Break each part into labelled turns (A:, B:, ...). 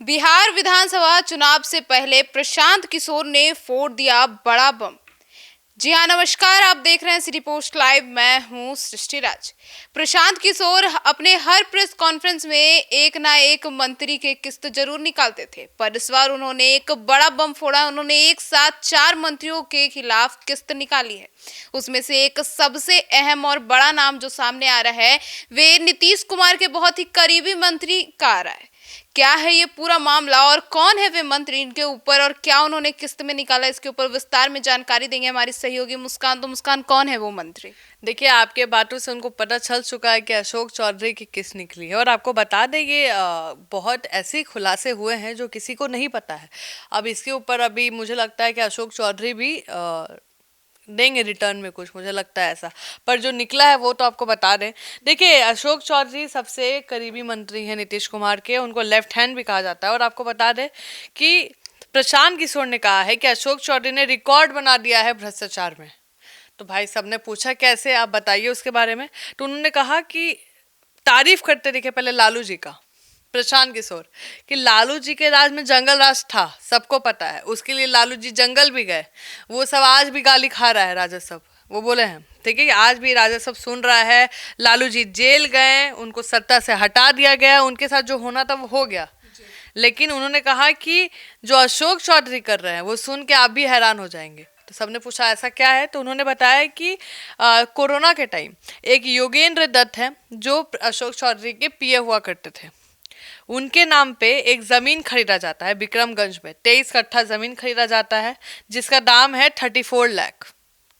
A: बिहार विधानसभा चुनाव से पहले प्रशांत किशोर ने फोड़ दिया बड़ा बम। जी हाँ, नमस्कार, आप देख रहे हैं सिटी पोस्ट लाइव। मैं हूँ सृष्टि राज। प्रशांत किशोर अपने हर प्रेस कॉन्फ्रेंस में एक ना एक मंत्री के किस्त जरूर निकालते थे, पर इस बार उन्होंने एक बड़ा बम फोड़ा। उन्होंने एक साथ 4 मंत्रियों के खिलाफ किस्त निकाली है। उसमें से एक सबसे अहम और बड़ा नाम जो सामने आ रहा है, वे नीतीश कुमार के बहुत ही करीबी मंत्री का आ रहा है। क्या है ये पूरा मामला और कौन है वे मंत्री इनके ऊपर और क्या उन्होंने किस्त में निकाला, इसके ऊपर विस्तार में जानकारी देंगे हमारी सहयोगी मुस्कान। तो मुस्कान, कौन है वो मंत्री?
B: देखिए, आपके बातों से उनको पता चल चुका है कि अशोक चौधरी की किस्त निकली है। और आपको बता दें, ये बहुत ऐसे खुलासे हुए हैं जो किसी को नहीं पता है। अब इसके ऊपर अभी मुझे लगता है कि अशोक चौधरी भी देंगे रिटर्न में कुछ, मुझे लगता है ऐसा। पर जो निकला है वो तो आपको बता दें। देखिए, अशोक चौधरी सबसे करीबी मंत्री हैं नीतीश कुमार के, उनको लेफ्ट हैंड भी कहा जाता है। और आपको बता दें कि प्रशांत किशोर ने कहा है कि अशोक चौधरी ने रिकॉर्ड बना दिया है भ्रष्टाचार में। तो भाई सबने पूछा कैसे, आप बताइए उसके बारे में। तो उन्होंने कहा कि तारीफ करते दिखे पहले लालू जी का, प्रशांत किशोर, कि लालू जी के राज में जंगल राज था, सबको पता है। उसके लिए लालू जी जंगल भी गए। वो सब आज भी गाली खा रहा है राजद सब, वो बोले हैं, ठीक है, आज भी राजद सब सुन रहा है। लालू जी जेल गए, उनको सत्ता से हटा दिया गया, उनके साथ जो होना था वो हो गया। लेकिन उन्होंने कहा कि जो अशोक चौधरी कर रहे हैं वो सुन के आप भी हैरान हो जाएंगे। तो सबने पूछा ऐसा क्या है, तो उन्होंने बताया कि कोरोना के टाइम एक योगेंद्र दत्त है जो अशोक चौधरी के पीए हुआ करते थे। उनके नाम पे एक ज़मीन खरीदा जाता है विक्रमगंज में, 23 कट्ठा ज़मीन खरीदा जाता है जिसका दाम है 34 लाख,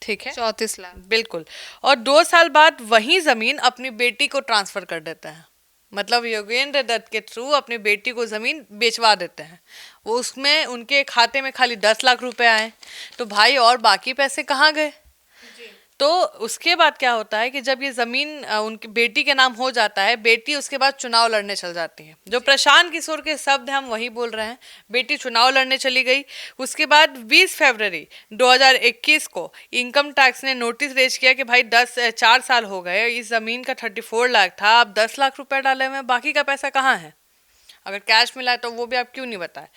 B: ठीक है,
A: 34 लाख,
B: बिल्कुल। और 2 साल बाद वही ज़मीन अपनी बेटी को ट्रांसफ़र कर देता है। मतलब योगेंद्र दत्त के थ्रू अपनी बेटी को ज़मीन बेचवा देते हैं। वो उसमें उनके खाते में खाली 10 लाख रुपए आए। तो भाई और बाकी पैसे कहाँ गए? तो उसके बाद क्या होता है कि जब ये ज़मीन उनकी बेटी के नाम हो जाता है, बेटी उसके बाद चुनाव लड़ने चल जाती है। जो प्रशांत किशोर के शब्द हैं हम वही बोल रहे हैं, बेटी चुनाव लड़ने चली गई। उसके बाद 20 फरवरी 2021 को इनकम टैक्स ने नोटिस रेज किया कि भाई 4 साल हो गए, इस ज़मीन का 34 लाख था, आप 10 लाख रुपए डाले हुए, बाकी का पैसा कहाँ है? अगर कैश मिला है तो वो भी आप क्यों नहीं बताए?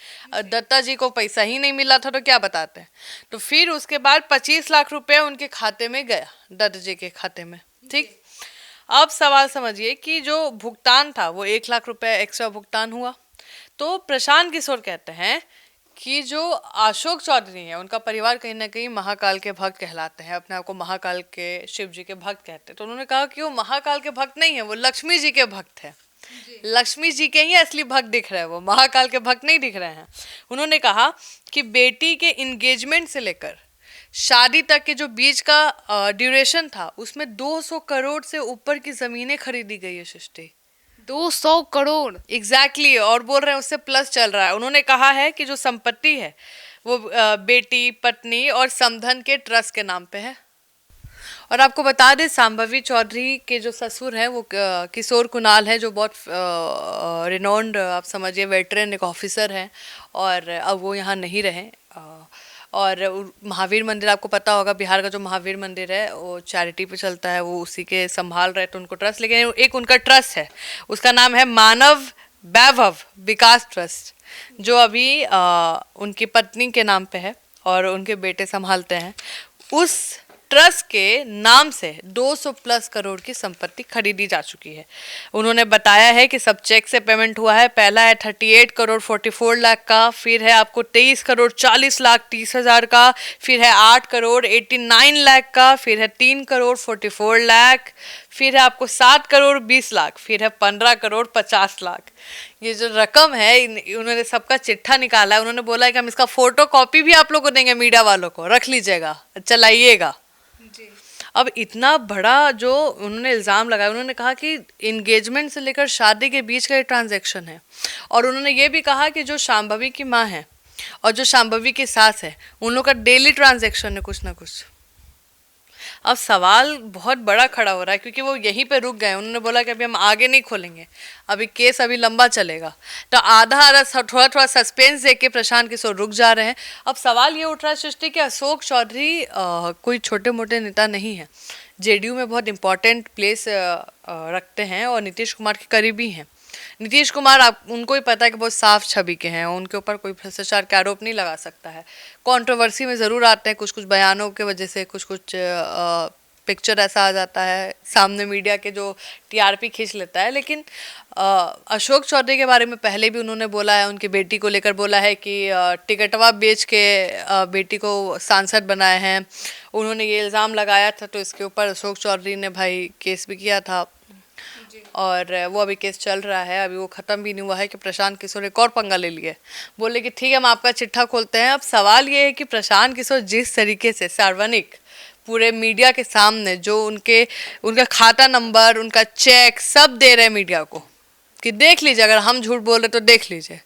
B: दत्ता जी को पैसा ही नहीं मिला था तो क्या बताते हैं? तो फिर उसके बाद 25 लाख रुपए उनके खाते में गया, दत्ता जी के खाते में, ठीक। अब सवाल समझिए कि जो भुगतान था वो 1 लाख रुपए एक्स्ट्रा भुगतान हुआ। तो प्रशांत किशोर कहते हैं कि जो अशोक चौधरी है उनका परिवार कहीं ना कहीं महाकाल के भक्त कहलाते हैं, अपने आप को महाकाल के शिव जी के भक्त कहते हैं। तो उन्होंने कहा कि वो महाकाल के भक्त नहीं है, वो लक्ष्मी जी के भक्त है। लक्ष्मी जी के ही असली भक्त दिख रहे हैं, वो महाकाल के भक्त नहीं दिख रहे हैं। उन्होंने कहा कि बेटी के इंगेजमेंट से लेकर शादी तक के जो बीच का ड्यूरेशन था उसमें 200 करोड़ से ऊपर की जमीनें खरीदी गई है सृष्टि।
A: 200 करोड़
B: एग्जैक्टली और बोल रहे हैं उससे प्लस चल रहा है। उन्होंने कहा है कि जो संपत्ति है वो बेटी, पत्नी और समधन के ट्रस्ट के नाम पे है। और आपको बता दें, सांभवी चौधरी के जो ससुर हैं वो किशोर कुणाल है, जो बहुत रिनोन्ड, आप समझिए, वेटरन एक ऑफिसर हैं। और अब वो यहाँ नहीं रहे। और महावीर मंदिर, आपको पता होगा, बिहार का जो महावीर मंदिर है वो चैरिटी पे चलता है, वो उसी के संभाल रहे, तो उनको ट्रस्ट, लेकिन एक उनका ट्रस्ट है, उसका नाम है मानव वैभव विकास ट्रस्ट, जो अभी उनकी पत्नी के नाम पे है और उनके बेटे संभालते हैं। उस ट्रस्ट के नाम से 200 प्लस करोड़ की संपत्ति खरीदी जा चुकी है। उन्होंने बताया है कि सब चेक से पेमेंट हुआ है। पहला है 38 करोड़ 44 लाख का, फिर है आपको 23 करोड़ 40 लाख 30 हज़ार का, फिर है 8 करोड़ 89 लाख का, फिर है 3 करोड़ 44 लाख, फिर है आपको 7 करोड़ 20 लाख, फिर है 15 करोड़ 50 लाख। ये जो रकम है उन्होंने सबका चिट्ठा निकाला है। उन्होंने बोला है कि हम इसका फोटो कॉपी भी आप लोग को देंगे, मीडिया वालों को, रख लीजिएगा, चलाइएगा। अब इतना बड़ा जो उन्होंने इल्ज़ाम लगाया, उन्होंने कहा कि इंगेजमेंट से लेकर शादी के बीच का ये ट्रांजैक्शन है। और उन्होंने ये भी कहा कि जो शांभवी की माँ है और जो शांभवी की सास है, उन लोग का डेली ट्रांजैक्शन है कुछ ना कुछ। अब सवाल बहुत बड़ा खड़ा हो रहा है क्योंकि वो यहीं पे रुक गए। उन्होंने बोला कि अभी हम आगे नहीं खोलेंगे, अभी केस अभी लंबा चलेगा। तो आधा आधा थोड़ा थोड़ा सस्पेंस दे के प्रशांत किशोर रुक जा रहे हैं। अब सवाल ये उठ रहा है सृष्टि कि अशोक चौधरी कोई छोटे मोटे नेता नहीं है, जेडीयू में बहुत इंपॉर्टेंट प्लेस रखते हैं और नीतीश कुमार के करीबी हैं। नीतीश कुमार, आप उनको ही पता है कि बहुत साफ छवि के हैं, उनके ऊपर कोई भ्रष्टाचार के आरोप नहीं लगा सकता है। कंट्रोवर्सी में ज़रूर आते हैं कुछ कुछ बयानों के वजह से, कुछ कुछ पिक्चर ऐसा आ जाता है सामने मीडिया के जो टीआरपी खींच लेता है। लेकिन अशोक चौधरी के बारे में पहले भी उन्होंने बोला है, उनकी बेटी को लेकर बोला है कि टिकटवा बेच के बेटी को सांसद बनाए हैं। उन्होंने ये इल्ज़ाम लगाया था, तो इसके ऊपर अशोक चौधरी ने भाई केस भी किया था और वो अभी केस चल रहा है, अभी वो ख़त्म भी नहीं हुआ है कि प्रशांत किशोर एक और पंगा ले लिए। बोले कि ठीक है, हम आपका चिट्ठा खोलते हैं। अब सवाल ये है कि प्रशांत किशोर जिस तरीके से सार्वजनिक पूरे मीडिया के सामने जो उनका खाता नंबर, उनका चेक सब दे रहे हैं मीडिया को कि देख लीजिए, अगर हम झूठ बोल रहे तो देख लीजिए।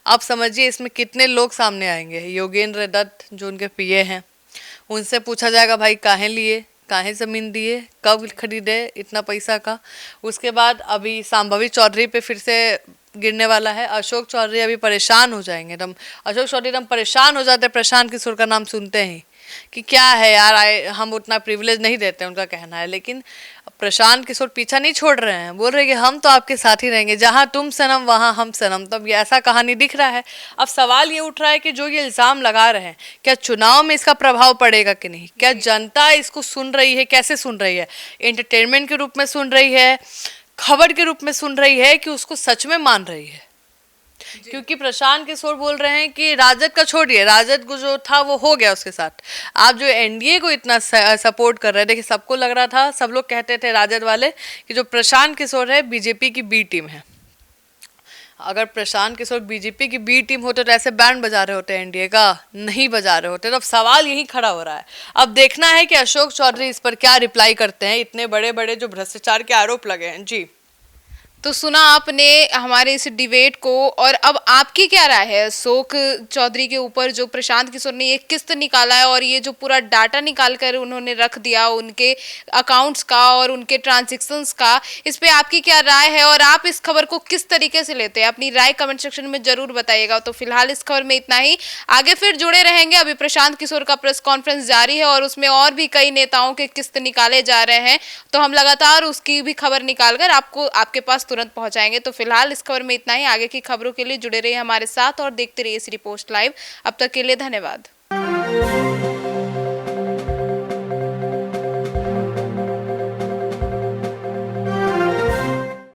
B: आप समझिए इसमें कितने लोग सामने आएंगे। योगेंद्र दत्त जो उनके पीए हैं, उनसे पूछा जाएगा भाई काहे लिए, काहे ज़मीन दिए, कब खरीदे इतना पैसा का। उसके बाद अभी संभवी चौधरी पे फिर से गिरने वाला है। अशोक चौधरी अभी परेशान हो जाएंगे एकदम। अशोक चौधरी एकदम परेशान हो जाते हैं प्रशांत किशोर का नाम सुनते ही कि क्या है यार, हम उतना प्रिविलेज नहीं देते, उनका कहना है। लेकिन प्रशांत किशोर पीछा नहीं छोड़ रहे हैं, बोल रहे हैं कि हम तो आपके साथ ही रहेंगे, जहां तुम सनम वहां हम सनम। तो अब ये ऐसा कहानी दिख रहा है। अब सवाल ये उठ रहा है कि जो ये इल्ज़ाम लगा रहे हैं, क्या चुनाव में इसका प्रभाव पड़ेगा कि नहीं? क्या जनता इसको सुन रही है? कैसे सुन रही है? एंटरटेनमेंट के रूप में सुन रही है, खबर के रूप में सुन रही है, कि उसको सच में मान रही है? क्योंकि प्रशांत किशोर बोल रहे हैं कि राजद का छोड़िए, राजद को जो था वो हो गया उसके साथ, आप जो एनडीए को इतना सपोर्ट कर रहे हैं। देखिए, सबको लग रहा था, सब लोग कहते थे राजद वाले कि जो प्रशांत किशोर है बीजेपी की बी टीम है। अगर प्रशांत किशोर बीजेपी की बी टीम होते तो ऐसे बैंड बजा रहे होते एनडीए का? नहीं बजा रहे होते। तो अब सवाल यही खड़ा हो रहा है। अब देखना है कि अशोक चौधरी इस पर क्या रिप्लाई करते हैं, इतने बड़े बड़े जो भ्रष्टाचार के आरोप लगे हैं। जी,
A: तो सुना आपने हमारे इस डिबेट को, और अब आपकी क्या राय है अशोक चौधरी के ऊपर? जो प्रशांत किशोर ने ये किस्त निकाला है और ये जो पूरा डाटा निकाल कर उन्होंने रख दिया उनके अकाउंट्स का और उनके ट्रांजैक्शंस का, इस पे आपकी क्या राय है और आप इस खबर को किस तरीके से लेते हैं? अपनी राय कमेंट सेक्शन में जरूर बताइएगा। तो फिलहाल इस खबर में इतना ही, आगे फिर जुड़े रहेंगे। अभी प्रशांत किशोर का प्रेस कॉन्फ्रेंस जारी है और उसमें और भी कई नेताओं के किस्त निकाले जा रहे हैं, तो हम लगातार उसकी भी खबर निकाल कर आपको आपके पास तुरंत पहुंचाएंगे। तो फिलहाल इस खबर में इतना ही। आगे की खबरों के लिए जुड़े रहिए हमारे साथ और देखते रहिए सिटी पोस्ट लाइव। अब तक के लिए धन्यवाद।